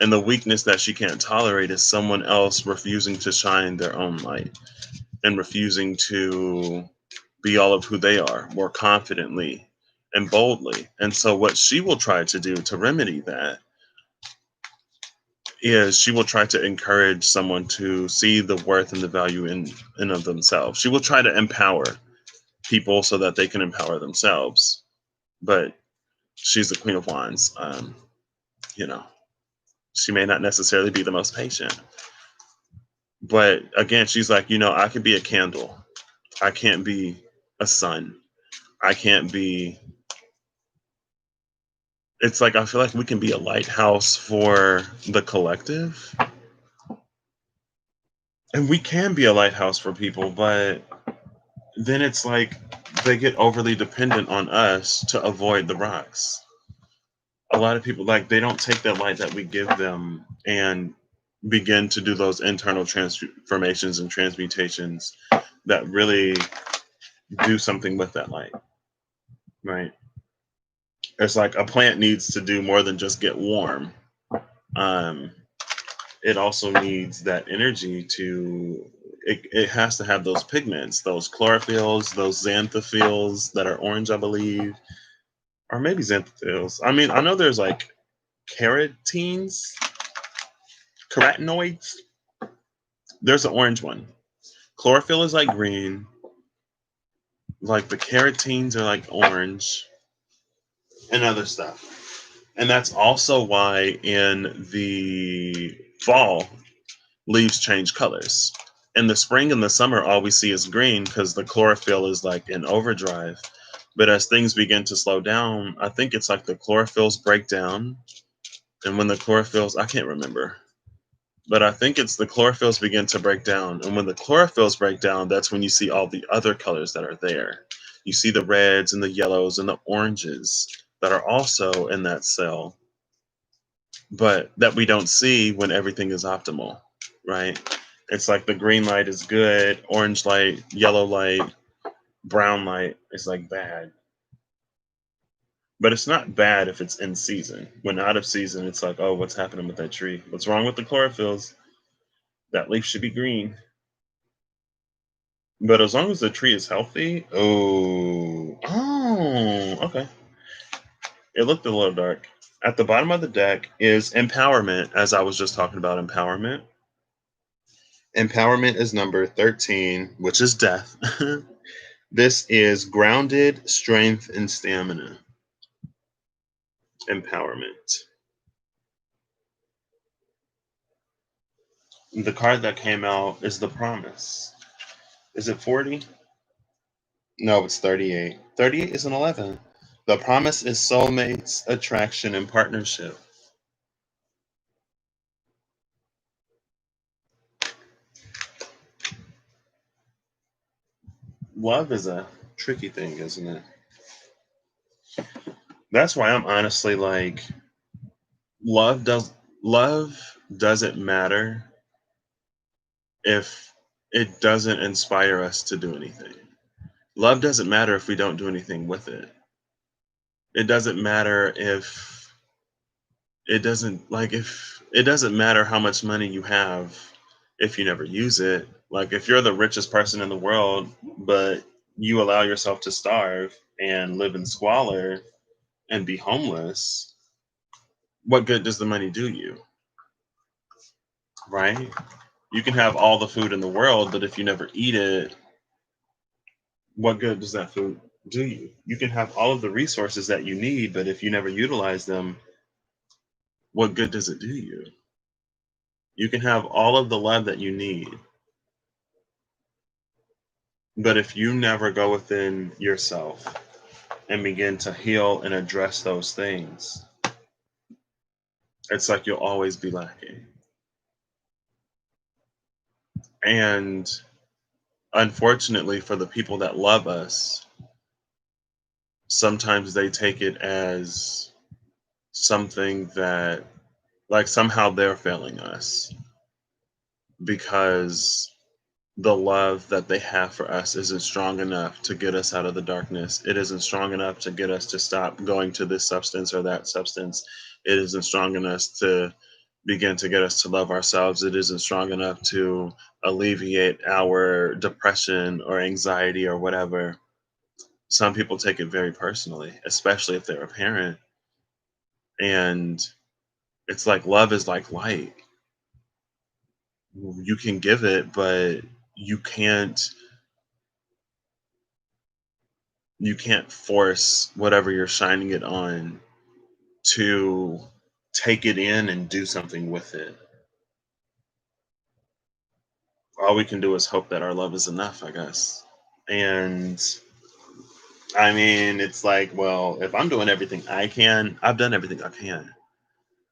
And the weakness that she can't tolerate is someone else refusing to shine their own light and refusing to be all of who they are more confidently and boldly. And so, what she will try to do to remedy that is she will try to encourage someone to see the worth and the value in of themselves. She will try to empower people so that they can empower themselves. But she's the Queen of Wands. You know, she may not necessarily be the most patient. But again, she's like, I could be a candle. I can't be a sun. I can't be. It's like I feel like we can be a lighthouse for the collective. And we can be a lighthouse for people, but then it's like they get overly dependent on us to avoid the rocks. A lot of people like they don't take that light that we give them and begin to do those internal transformations and transmutations that really do something with that light, right? It's like a plant needs to do more than just get warm. um, it also needs that energy to it has to have those pigments, those chlorophylls, those xanthophylls that are orange, I believe, or maybe xanthophylls. I mean, I know there's like carotenes Carotenoids, there's an orange one. Chlorophyll is like green, like the carotenes are like orange, and other stuff. And that's also why in the fall, leaves change colors. In the spring and the summer, all we see is green because the chlorophyll is like in overdrive. But as things begin to slow down, I think it's like the chlorophylls break down. And when the chlorophylls, I can't remember, but I think it's the chlorophylls begin to break down. And when the chlorophylls break down, that's when you see all the other colors that are there. You see the reds and the yellows and the oranges that are also in that cell, but that we don't see when everything is optimal, right? It's like the green light is good, orange light, yellow light, brown light is like bad. But it's not bad if it's in season. When out of season, it's like, oh, what's happening with that tree? What's wrong with the chlorophylls? That leaf should be green. But as long as the tree is healthy, okay. It looked a little dark. At the bottom of the deck is empowerment, as I was just talking about empowerment. Empowerment is number 13, which is death. This is grounded, strength, and stamina. Empowerment. The card that came out is the promise. Is it 40? No, it's 38. 38 is an 11. The promise is soulmates, attraction, and partnership. Love is a tricky thing, isn't it? That's why I'm honestly like, love does love doesn't matter if it doesn't inspire us to do anything. Love doesn't matter if we don't do anything with it. It doesn't matter if it doesn't matter how much money you have if you never use it. Like if you're the richest person in the world, but you allow yourself to starve and live in squalor and be homeless, what good does the money do you? Right? You can have all the food in the world, but if you never eat it, what good does that food do you? You can have all of the resources that you need, but if you never utilize them, what good does it do you? You can have all of the love that you need, but if you never go within yourself and begin to heal and address those things, it's like you'll always be lacking. And unfortunately, for the people that love us, sometimes they take it as something that, like, somehow they're failing us because the love that they have for us isn't strong enough to get us out of the darkness. It isn't strong enough to get us to stop going to this substance or that substance. It isn't strong enough to begin to get us to love ourselves. It isn't strong enough to alleviate our depression or anxiety or whatever. Some people take it very personally, especially if they're a parent. And it's like love is like light. You can give it, but you can't you can't force whatever you're shining it on to take it in and do something with it. All we can do is hope that our love is enough, I guess. And I mean, it's like, well, if I'm doing everything I can, I've done everything I can.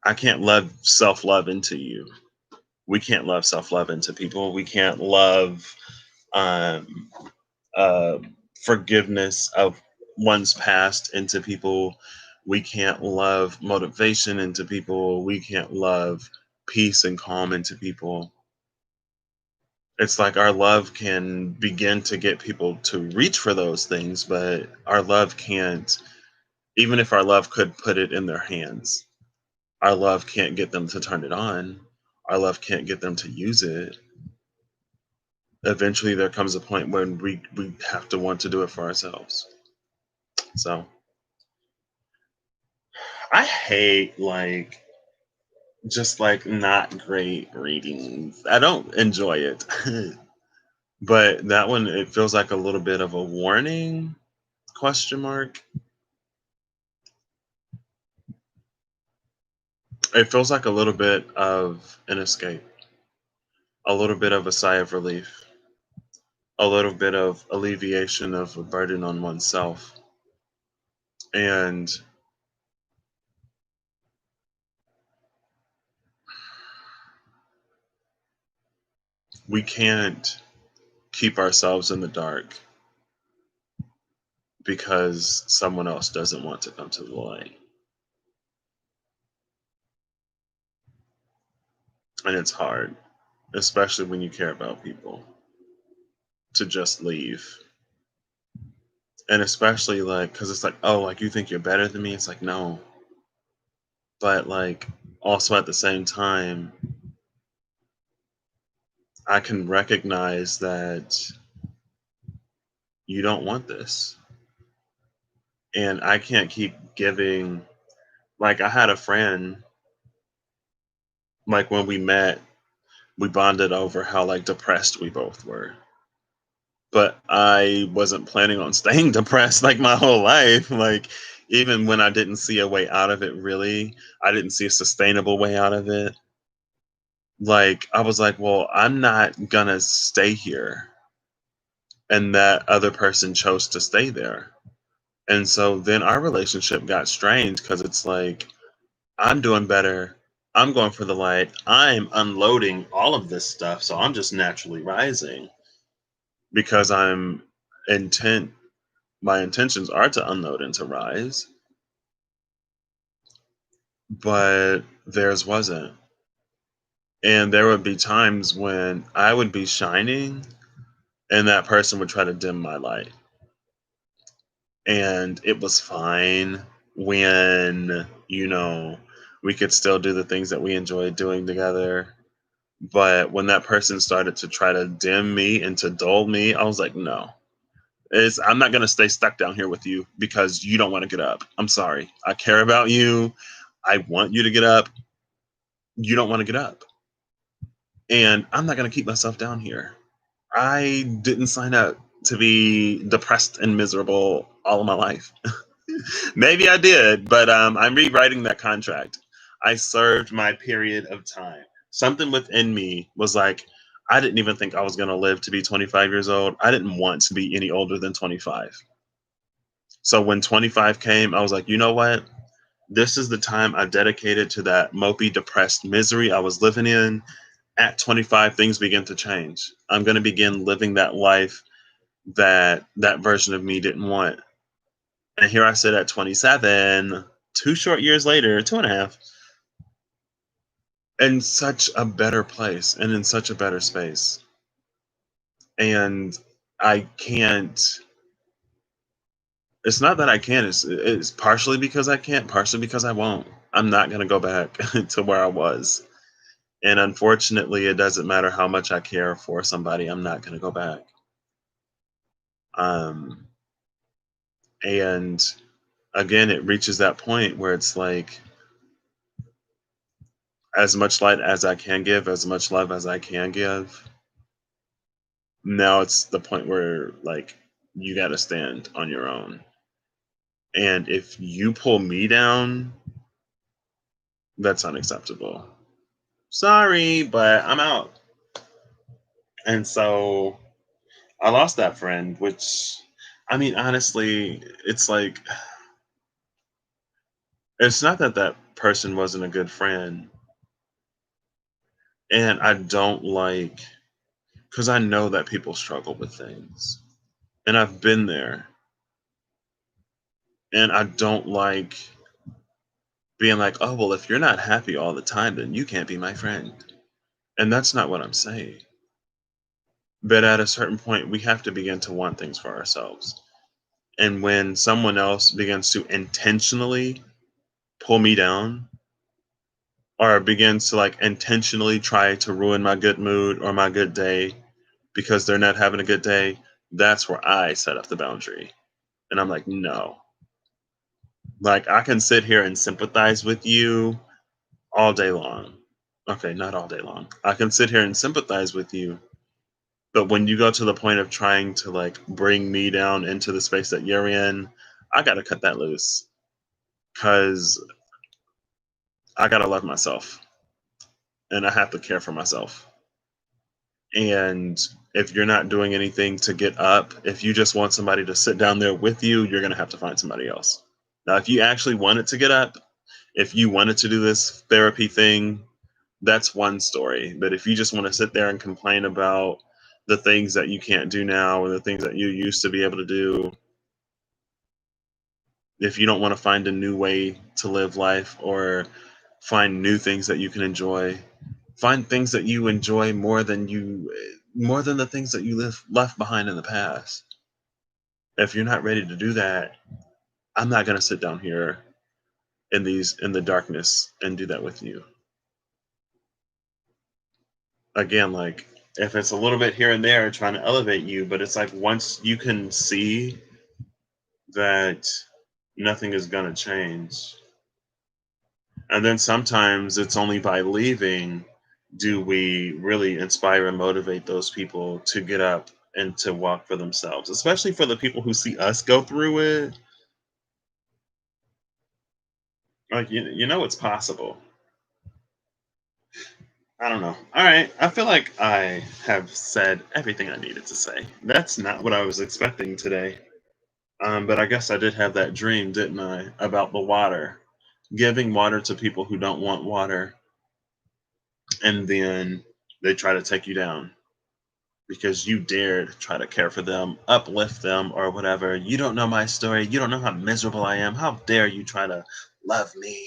I can't love self love into you. We can't love self love into people. We can't love um, uh, forgiveness of one's past into people. We can't love motivation into people. We can't love peace and calm into people. It's like our love can begin to get people to reach for those things, but our love can't, even if our love could put it in their hands, our love can't get them to turn it on. Our love can't get them to use it. Eventually, there comes a point when we have to want to do it for ourselves. So I hate like just like not great readings. I don't enjoy it. But that one, it feels like a little bit of a warning question mark. It feels like a little bit of an escape, a little bit of a sigh of relief, a little bit of alleviation of a burden on oneself. And we can't keep ourselves in the dark because someone else doesn't want to come to the light. And it's hard, especially when you care about people, to just leave. And especially like, because it's like, oh, like you think you're better than me? It's like, no. But like, also at the same time, I can recognize that you don't want this. And I can't keep giving, like, I had a friend, like, when we met, we bonded over how, like, depressed we both were. But I wasn't planning on staying depressed like my whole life. Like, even when I didn't see a way out of it, really, I didn't see a sustainable way out of it. Like, I was like, well, I'm not gonna stay here. And that other person chose to stay there. And so then our relationship got strained because it's like, I'm doing better. I'm going for the light. I'm unloading all of this stuff. So I'm just naturally rising because I'm intent. My intentions are to unload and to rise, but theirs wasn't. And there would be times when I would be shining and that person would try to dim my light. And it was fine when, we could still do the things that we enjoyed doing together. But when that person started to try to dim me and to dull me, I was like, no. I'm not gonna stay stuck down here with you because you don't want to get up. I'm sorry. I care about you. I want you to get up. You don't want to get up. And I'm not gonna keep myself down here. I didn't sign up to be depressed and miserable all of my life. Maybe I did, but I'm rewriting that contract. I served my period of time. Something within me was like, I didn't even think I was going to live to be 25 years old. I didn't want to be any older than 25. So when 25 came, I was like, you know what? This is the time I dedicated to that mopey, depressed misery I was living in. At 25, things begin to change. I'm going to begin living that life that that version of me didn't want. And here I sit at 27, 2 short years later, 2.5, in such a better place and in such a better space. And I can't, it's not that I can't, it's partially because I can't, partially because I won't. I'm not going to go back to where I was. And unfortunately, it doesn't matter how much I care for somebody, I'm not going to go back. Um, and again, it reaches that point where it's like, as much light as I can give, as much love as I can give, now it's the point where like you got to stand on your own. And if you pull me down, that's unacceptable. Sorry, but I'm out. And so I lost that friend, which, I mean, honestly, it's like, it's not that that person wasn't a good friend. And I don't like, because I know that people struggle with things. And I've been there. And I don't like being like, oh, well, if you're not happy all the time, then you can't be my friend. And that's not what I'm saying. But at a certain point, we have to begin to want things for ourselves. And when someone else begins to intentionally pull me down or begins to like intentionally try to ruin my good mood or my good day because they're not having a good day, that's where I set up the boundary. And I'm like, no. Like, I can sit here and sympathize with you all day long. Okay, not all day long. I can sit here and sympathize with you, but when you go to the point of trying to like bring me down into the space that you're in, I got to cut that loose cuz I got to love myself and I have to care for myself. And if you're not doing anything to get up, if you just want somebody to sit down there with you, you're going to have to find somebody else. Now, if you actually wanted to get up, if you wanted to do this therapy thing, that's one story. But if you just want to sit there and complain about the things that you can't do now or the things that you used to be able to do, if you don't want to find a new way to live life or find new things that you can enjoy, find things that you enjoy more than the things that you left behind in the past. If you're not ready to do that, I'm not going to sit down here in the darkness and do that with you. Again, like if it's a little bit here and there trying to elevate you, but it's like once you can see that nothing is going to change. And then sometimes it's only by leaving do we really inspire and motivate those people to get up and to walk for themselves, especially for the people who see us go through it. Like, you know, it's possible. I don't know. All right. I feel like I have said everything I needed to say. That's not what I was expecting today. But I guess I did have that dream, didn't I, about the water, giving water to people who don't want water, and then they try to take you down because you dared try to care for them, uplift them, or whatever. You don't know my story. You don't know how miserable I am. How dare you try to love me?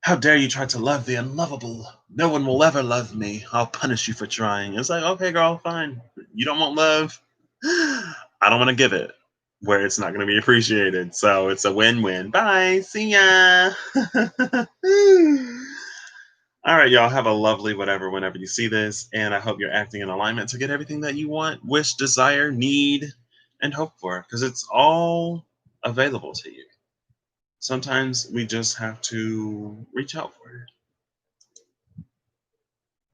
How dare you try to love the unlovable? No one will ever love me. I'll punish you for trying. It's like, okay, girl, fine. You don't want love. I don't want to give it where it's not going to be appreciated. So it's a win win. Bye. See ya. All right, y'all. Have a lovely whatever whenever you see this. And I hope you're acting in alignment to get everything that you want, wish, desire, need, and hope for because it's all available to you. Sometimes we just have to reach out for it.